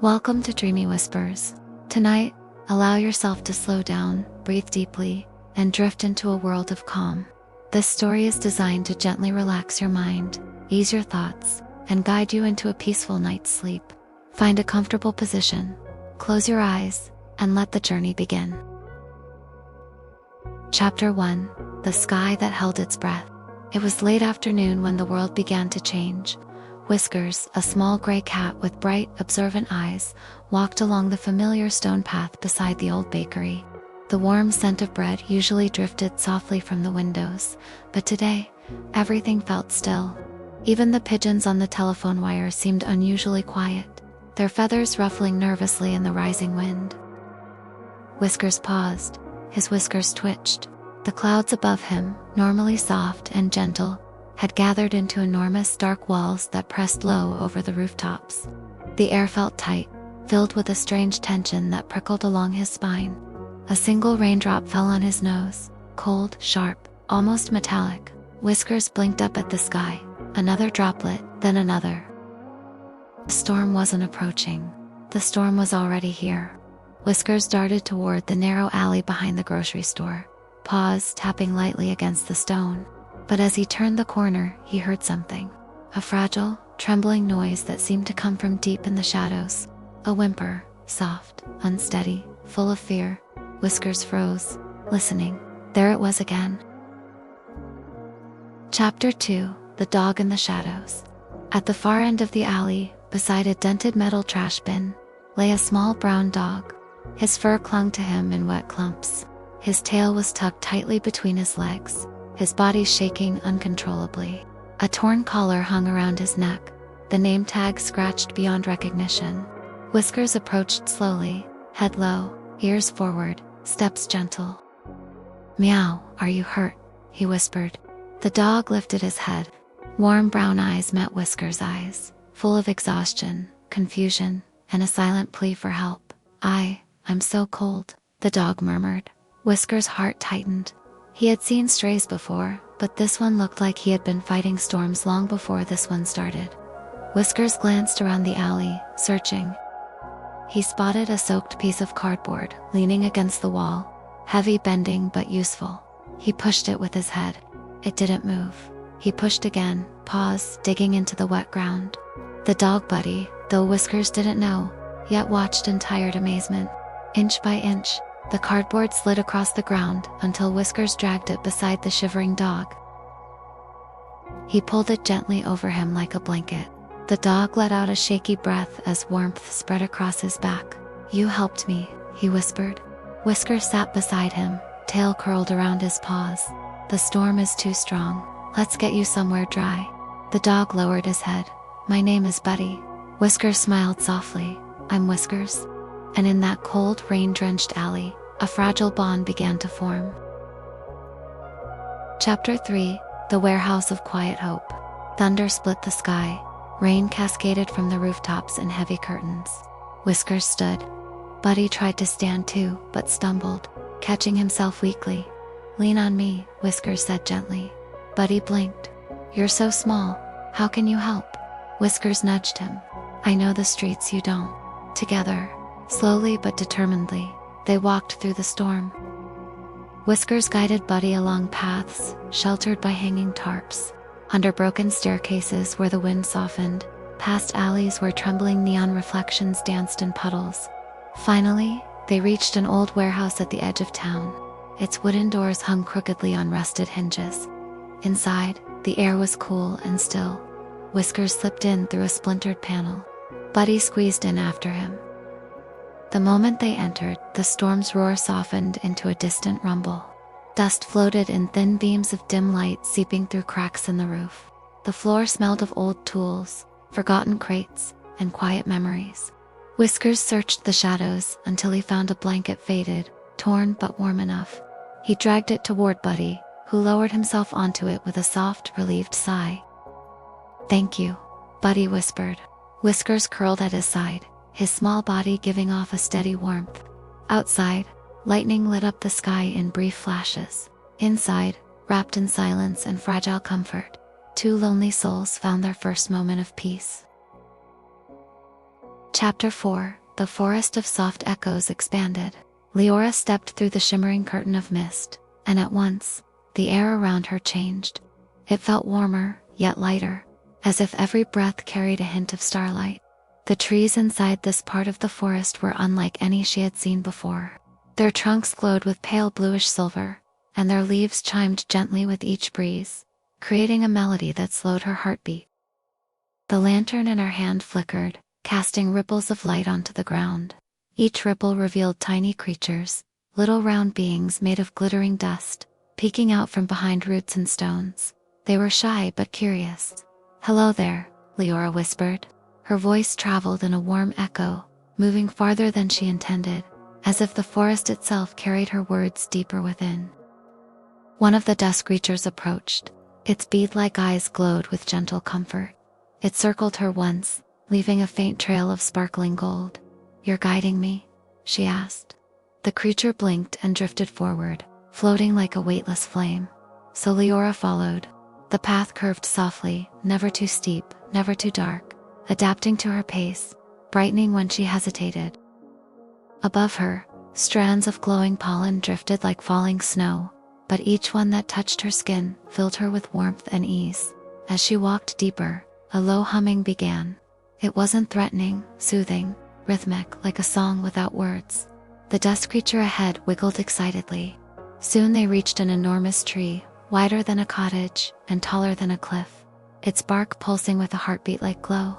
Welcome to Dreamy Whispers. Tonight, allow yourself to slow down, breathe deeply, and drift into a world of calm. This story is designed to gently relax your mind, ease your thoughts, and guide you into a peaceful night's sleep. Find a comfortable position, close your eyes, and let the journey begin. Chapter 1: The Sky That Held Its Breath. It was late afternoon when the world began to change. Whiskers, a small gray cat with bright, observant eyes, walked along the familiar stone path beside the old bakery. The warm scent of bread usually drifted softly from the windows, but today, everything felt still. Even the pigeons on the telephone wire seemed unusually quiet, their feathers ruffling nervously in the rising wind. Whiskers paused, his whiskers twitched. The clouds above him, normally soft and gentle, had gathered into enormous dark walls that pressed low over the rooftops. The air felt tight, filled with a strange tension that prickled along his spine. A single raindrop fell on his nose, cold, sharp, almost metallic. Whiskers blinked up at the sky, another droplet, then another. The storm wasn't approaching. The storm was already here. Whiskers darted toward the narrow alley behind the grocery store, paws tapping lightly against the stone. But as he turned the corner, he heard something. A fragile, trembling noise that seemed to come from deep in the shadows. A whimper, soft, unsteady, full of fear. Whiskers froze, listening. There it was again. Chapter 2: The Dog in the Shadows. At the far end of the alley, beside a dented metal trash bin, lay a small brown dog. His fur clung to him in wet clumps. His tail was tucked tightly between his legs, his body shaking uncontrollably. A torn collar hung around his neck, the name tag scratched beyond recognition. Whiskers approached slowly, head low, ears forward, steps gentle. "Meow, are you hurt?" he whispered. The dog lifted his head. Warm brown eyes met Whiskers' eyes, full of exhaustion, confusion, and a silent plea for help. I'm so cold," the dog murmured. Whiskers' heart tightened. He had seen strays before, but this one looked like he had been fighting storms long before this one started. Whiskers glanced around the alley, searching. He spotted a soaked piece of cardboard leaning against the wall, heavy, bending, but useful. He pushed it with his head. It didn't move. He pushed again, paused, digging into the wet ground. The dog buddy, though Whiskers didn't know, yet watched in tired amazement. Inch by inch, the cardboard slid across the ground until Whiskers dragged it beside the shivering dog. He pulled it gently over him like a blanket. The dog let out a shaky breath as warmth spread across his back. "You helped me," he whispered. Whiskers sat beside him, tail curled around his paws. "The storm is too strong. Let's get you somewhere dry." The dog lowered his head. "My name is Buddy." Whiskers smiled softly. "I'm Whiskers." And in that cold, rain-drenched alley, a fragile bond began to form. Chapter 3: The Warehouse of Quiet Hope. Thunder split the sky. Rain cascaded from the rooftops in heavy curtains. Whiskers stood. Buddy tried to stand too, but stumbled, catching himself weakly. "Lean on me," Whiskers said gently. Buddy blinked. "You're so small. How can you help?" Whiskers nudged him. "I know the streets, you don't." Together, slowly but determinedly, they walked through the storm. Whiskers guided Buddy along paths, sheltered by hanging tarps, under broken staircases where the wind softened, past alleys where trembling neon reflections danced in puddles. Finally, they reached an old warehouse at the edge of town. Its wooden doors hung crookedly on rusted hinges. Inside, the air was cool and still. Whiskers slipped in through a splintered panel. Buddy squeezed in after him. The moment they entered, the storm's roar softened into a distant rumble. Dust floated in thin beams of dim light seeping through cracks in the roof. The floor smelled of old tools, forgotten crates, and quiet memories. Whiskers searched the shadows until he found a blanket, faded, torn but warm enough. He dragged it toward Buddy, who lowered himself onto it with a soft, relieved sigh. "Thank you," Buddy whispered. Whiskers curled at his side, his small body giving off a steady warmth. Outside, lightning lit up the sky in brief flashes. Inside, wrapped in silence and fragile comfort, two lonely souls found their first moment of peace. Chapter 4. The forest of soft echoes expanded. Leora stepped through the shimmering curtain of mist, and at once, the air around her changed. It felt warmer, yet lighter, as if every breath carried a hint of starlight. The trees inside this part of the forest were unlike any she had seen before. Their trunks glowed with pale bluish silver, and their leaves chimed gently with each breeze, creating a melody that slowed her heartbeat. The lantern in her hand flickered, casting ripples of light onto the ground. Each ripple revealed tiny creatures, little round beings made of glittering dust, peeking out from behind roots and stones. They were shy but curious. "Hello there," Leora whispered. Her voice traveled in a warm echo, moving farther than she intended, as if the forest itself carried her words deeper within. One of the dust creatures approached. Its bead-like eyes glowed with gentle comfort. It circled her once, leaving a faint trail of sparkling gold. "You're guiding me?" she asked. The creature blinked and drifted forward, floating like a weightless flame. So Leora followed. The path curved softly, never too steep, never too dark, adapting to her pace, brightening when she hesitated. Above her, strands of glowing pollen drifted like falling snow, but each one that touched her skin filled her with warmth and ease. As she walked deeper, a low humming began. It wasn't threatening, soothing, rhythmic, like a song without words. The dust creature ahead wiggled excitedly. Soon they reached an enormous tree, wider than a cottage and taller than a cliff, its bark pulsing with a heartbeat-like glow.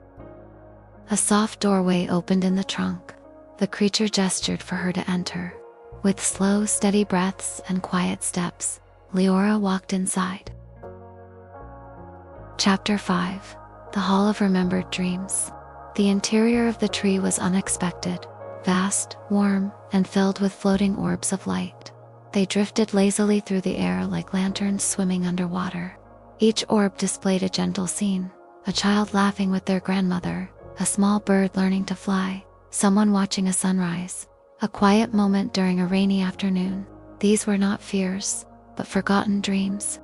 A soft doorway opened in the trunk. The creature gestured for her to enter. With slow, steady breaths and quiet steps, Leora walked inside. Chapter 5. The Hall of Remembered Dreams. The interior of the tree was unexpected, vast, warm, and filled with floating orbs of light. They drifted lazily through the air like lanterns swimming underwater. Each orb displayed a gentle scene: a child laughing with their grandmother, a small bird learning to fly, someone watching a sunrise, a quiet moment during a rainy afternoon. These were not fears, but forgotten dreams.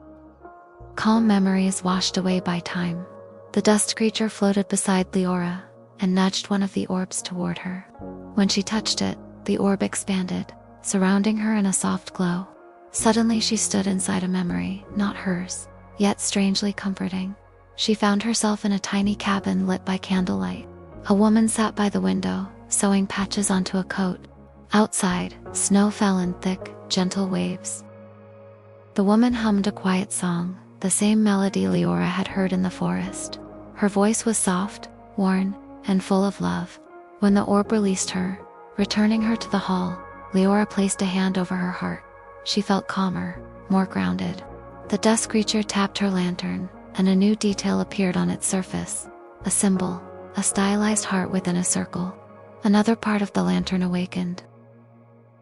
Calm memories washed away by time. The dust creature floated beside Leora and nudged one of the orbs toward her. When she touched it, the orb expanded, surrounding her in a soft glow. Suddenly she stood inside a memory, not hers, yet strangely comforting. She found herself in a tiny cabin lit by candlelight. A woman sat by the window, sewing patches onto a coat. Outside, snow fell in thick, gentle waves. The woman hummed a quiet song, the same melody Leora had heard in the forest. Her voice was soft, worn, and full of love. When the orb released her, returning her to the hall, Leora placed a hand over her heart. She felt calmer, more grounded. The dust creature tapped her lantern, and a new detail appeared on its surface. A symbol, a stylized heart within a circle. Another part of the lantern awakened.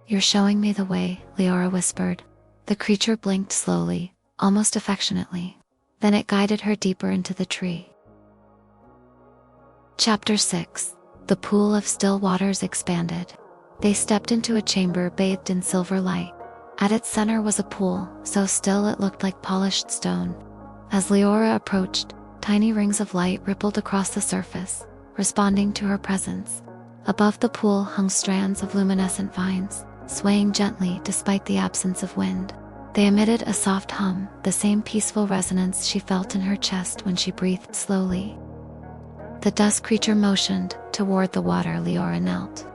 "You're showing me the way," Leora whispered. The creature blinked slowly, almost affectionately. Then it guided her deeper into the tree. Chapter 6. The Pool of Still Waters expanded. They stepped into a chamber bathed in silver light. At its center was a pool, so still it looked like polished stone. As Leora approached, tiny rings of light rippled across the surface, responding to her presence. Above the pool hung strands of luminescent vines, swaying gently despite the absence of wind. They emitted a soft hum, the same peaceful resonance she felt in her chest when she breathed slowly. The dust creature motioned toward the water. Leora knelt.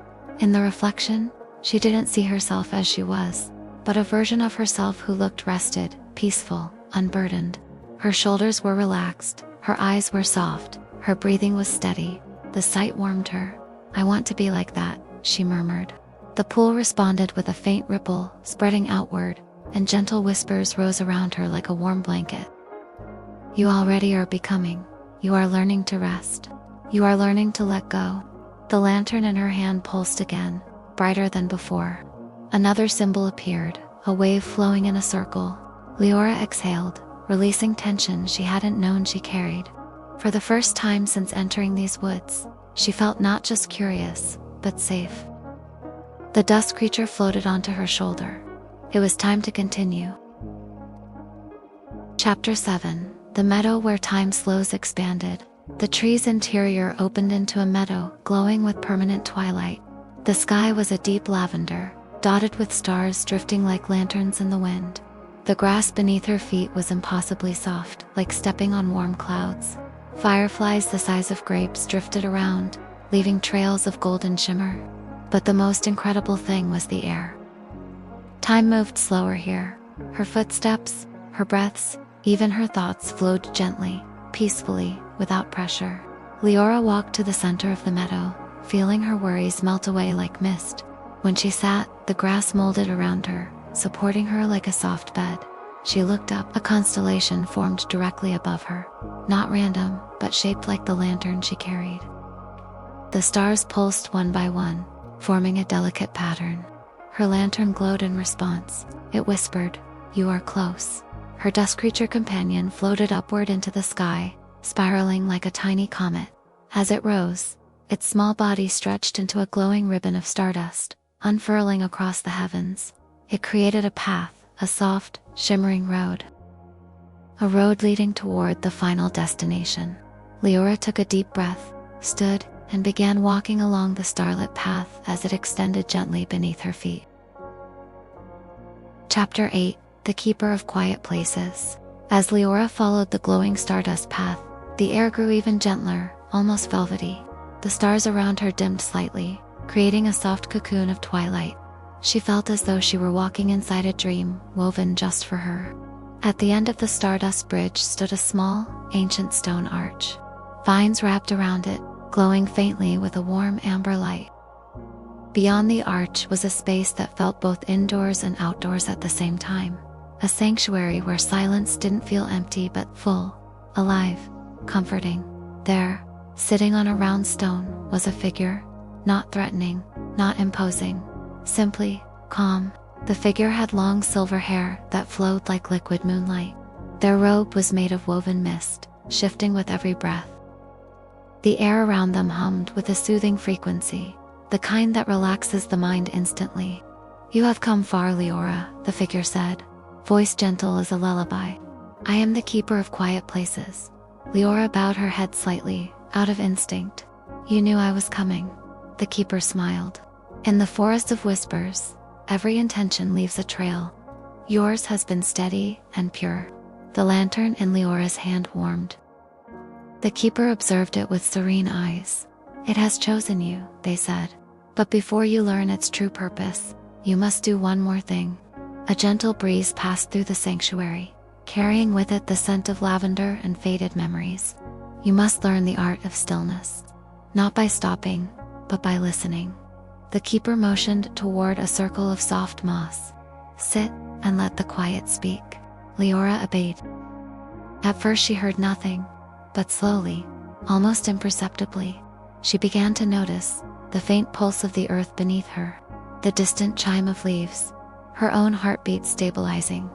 In the reflection, she didn't see herself as she was, but a version of herself who looked rested, peaceful, unburdened. Her shoulders were relaxed, her eyes were soft, her breathing was steady. The sight warmed her. "I want to be like that," she murmured. The pool responded with a faint ripple, spreading outward, and gentle whispers rose around her like a warm blanket. "You already are becoming. You are learning to rest. You are learning to let go." The lantern in her hand pulsed again, brighter than before. Another symbol appeared, a wave flowing in a circle. Leora exhaled, releasing tension she hadn't known she carried. For the first time since entering these woods, she felt not just curious, but safe. The dust creature floated onto her shoulder. It was time to continue. Chapter 7. The Meadow Where Time Slows expanded. The tree's interior opened into a meadow, glowing with permanent twilight. The sky was a deep lavender, dotted with stars drifting like lanterns in the wind. The grass beneath her feet was impossibly soft, like stepping on warm clouds. Fireflies the size of grapes drifted around, leaving trails of golden shimmer. But the most incredible thing was the air. Time moved slower here. Her footsteps, her breaths, even her thoughts flowed gently, peacefully, without pressure. Leora walked to the center of the meadow, feeling her worries melt away like mist. When she sat, the grass molded around her, supporting her like a soft bed. She looked up. A constellation formed directly above her, not random, but shaped like the lantern she carried. The stars pulsed one by one, forming a delicate pattern. Her lantern glowed in response. It whispered, "You are close." Her dust creature companion floated upward into the sky, spiraling like a tiny comet. As it rose, its small body stretched into a glowing ribbon of stardust, unfurling across the heavens. It created a path, a soft, shimmering road. A road leading toward the final destination. Leora took a deep breath, stood, and began walking along the starlit path as it extended gently beneath her feet. Chapter 8: The Keeper of Quiet Places. As Leora followed the glowing stardust path, the air grew even gentler, almost velvety. The stars around her dimmed slightly, creating a soft cocoon of twilight. She felt as though she were walking inside a dream, woven just for her. At the end of the stardust bridge stood a small, ancient stone arch. Vines wrapped around it, glowing faintly with a warm amber light. Beyond the arch was a space that felt both indoors and outdoors at the same time. A sanctuary where silence didn't feel empty but full, alive, comforting. There, sitting on a round stone, was a figure, not threatening, not imposing, simply calm. The figure had long silver hair that flowed like liquid moonlight. Their robe was made of woven mist, shifting with every breath. The air around them hummed with a soothing frequency, the kind that relaxes the mind instantly. "You have come far, Leora," the figure said, voice gentle as a lullaby. "I am the keeper of quiet places." Leora bowed her head slightly, out of instinct. "You knew I was coming." The keeper smiled. "In the forest of whispers, every intention leaves a trail. Yours has been steady and pure." The lantern in Leora's hand warmed. The keeper observed it with serene eyes. "It has chosen you," they said. "But before you learn its true purpose, you must do one more thing." A gentle breeze passed through the sanctuary, carrying with it the scent of lavender and faded memories. "You must learn the art of stillness. Not by stopping, but by listening." The keeper motioned toward a circle of soft moss. "Sit and let the quiet speak." Leora obeyed. At first she heard nothing, but slowly, almost imperceptibly, she began to notice the faint pulse of the earth beneath her, the distant chime of leaves, her own heartbeat stabilizing,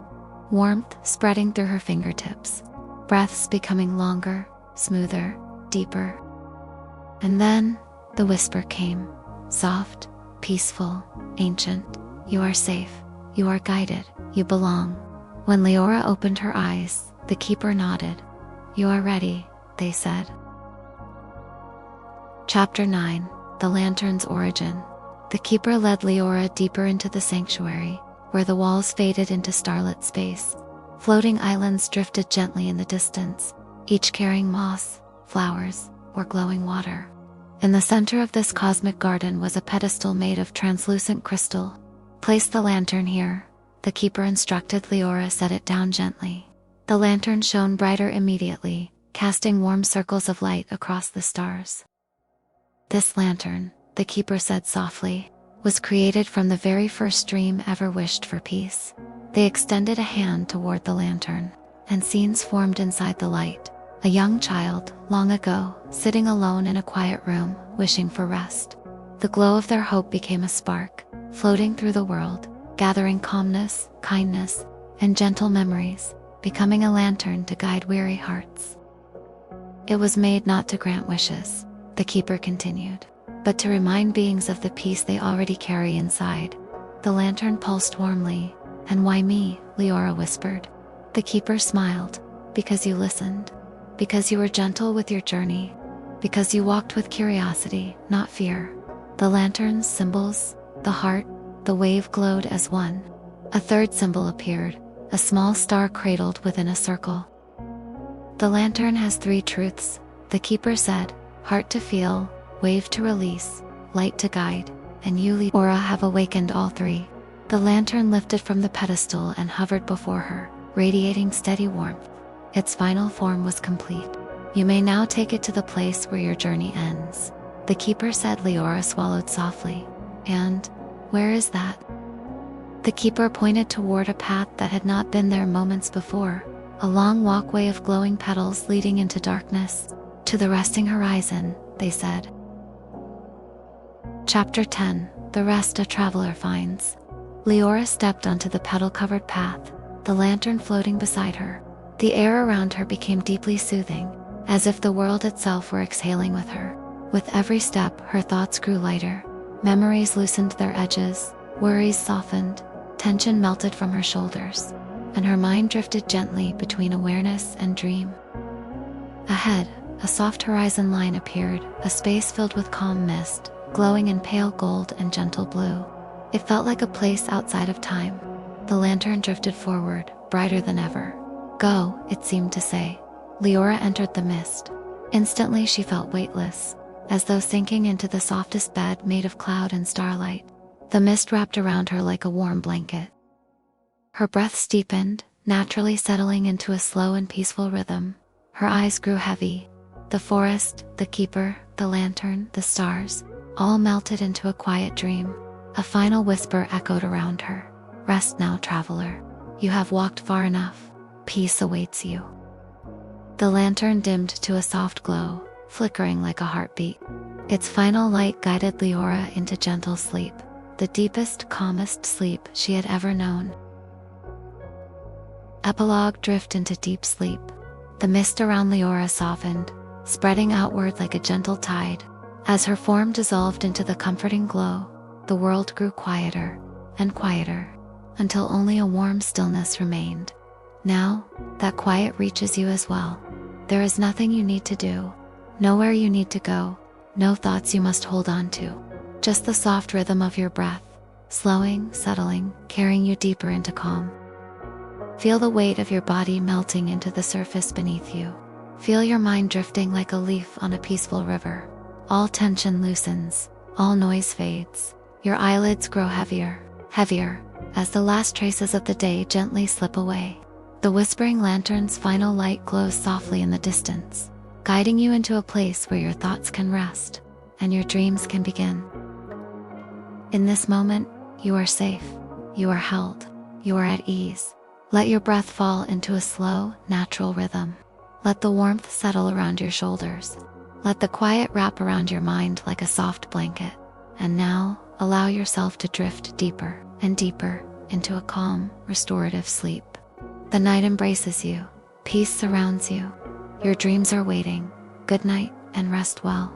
warmth spreading through her fingertips, breaths becoming longer, smoother, deeper. And then, the whisper came, soft, peaceful, ancient. "You are safe, you are guided, you belong." When Leora opened her eyes, the keeper nodded. "You are ready," they said. Chapter 9: The Lantern's Origin. The keeper led Leora deeper into the sanctuary, where the walls faded into starlit space. Floating islands drifted gently in the distance, each carrying moss, flowers, or glowing water. In the center of this cosmic garden was a pedestal made of translucent crystal. "Place the lantern here," the keeper instructed. Leora set it down gently. The lantern shone brighter immediately, casting warm circles of light across the stars. "This lantern," the keeper said softly, "was created from the very first dream ever wished for peace." They extended a hand toward the lantern, and scenes formed inside the light. A young child, long ago, sitting alone in a quiet room, wishing for rest. The glow of their hope became a spark, floating through the world, gathering calmness, kindness, and gentle memories, becoming a lantern to guide weary hearts. "It was made not to grant wishes," the keeper continued, "but to remind beings of the peace they already carry inside." The lantern pulsed warmly. "And why me?" Leora whispered. The keeper smiled. "Because you listened. because you were gentle with your journey, because you walked with curiosity, not fear. The lantern's symbols, the heart, the wave glowed as one. A third symbol appeared, a small star cradled within a circle. The lantern has three truths, the keeper said: heart to feel, wave to release, light to guide, and you, Leora, have awakened all three. The lantern lifted from the pedestal and hovered before her, radiating steady warmth. Its final form was complete. You may now take it to the place where your journey ends. The keeper said. Leora swallowed softly. And where is that? The keeper pointed toward a path that had not been there moments before, a long walkway of glowing petals leading into darkness. To the resting horizon, they said. Chapter 10. The rest a traveler finds. Leora stepped onto the petal-covered path, the lantern floating beside her. The air around her became deeply soothing, as if the world itself were exhaling with her. With every step, her thoughts grew lighter. Memories loosened their edges, worries softened, tension melted from her shoulders, and her mind drifted gently between awareness and dream. Ahead, a soft horizon line appeared, a space filled with calm mist, glowing in pale gold and gentle blue. It felt like a place outside of time. The lantern drifted forward, brighter than ever. Go, it seemed to say. Leora entered the mist. Instantly she felt weightless, as though sinking into the softest bed made of cloud and starlight. The mist wrapped around her like a warm blanket. Her breath steepened, naturally settling into a slow and peaceful rhythm. Her eyes grew heavy. The forest, the keeper, the lantern, the stars, all melted into a quiet dream. A final whisper echoed around her. Rest now, traveler. You have walked far enough. Peace awaits you. The lantern dimmed to a soft glow, flickering like a heartbeat. Its final light guided Leora into gentle sleep, the deepest, calmest sleep she had ever known. Epilogue. Drift into deep sleep. The mist around Leora softened, spreading outward like a gentle tide. As her form dissolved into the comforting glow, the world grew quieter and quieter, until only a warm stillness remained. Now, that quiet reaches you as well. There is nothing you need to do, nowhere you need to go, no thoughts you must hold on to. Just the soft rhythm of your breath, slowing, settling, carrying you deeper into calm. Feel the weight of your body melting into the surface beneath you. Feel your mind drifting like a leaf on a peaceful river. All tension loosens, all noise fades. Your eyelids grow heavier, heavier, as the last traces of the day gently slip away. The whispering lantern's final light glows softly in the distance, guiding you into a place where your thoughts can rest, and your dreams can begin. In this moment, you are safe, you are held, you are at ease. Let your breath fall into a slow, natural rhythm. Let the warmth settle around your shoulders. Let the quiet wrap around your mind like a soft blanket. And now, allow yourself to drift deeper and deeper into a calm, restorative sleep. The night embraces you. Peace surrounds you. Your dreams are waiting. Good night and rest well.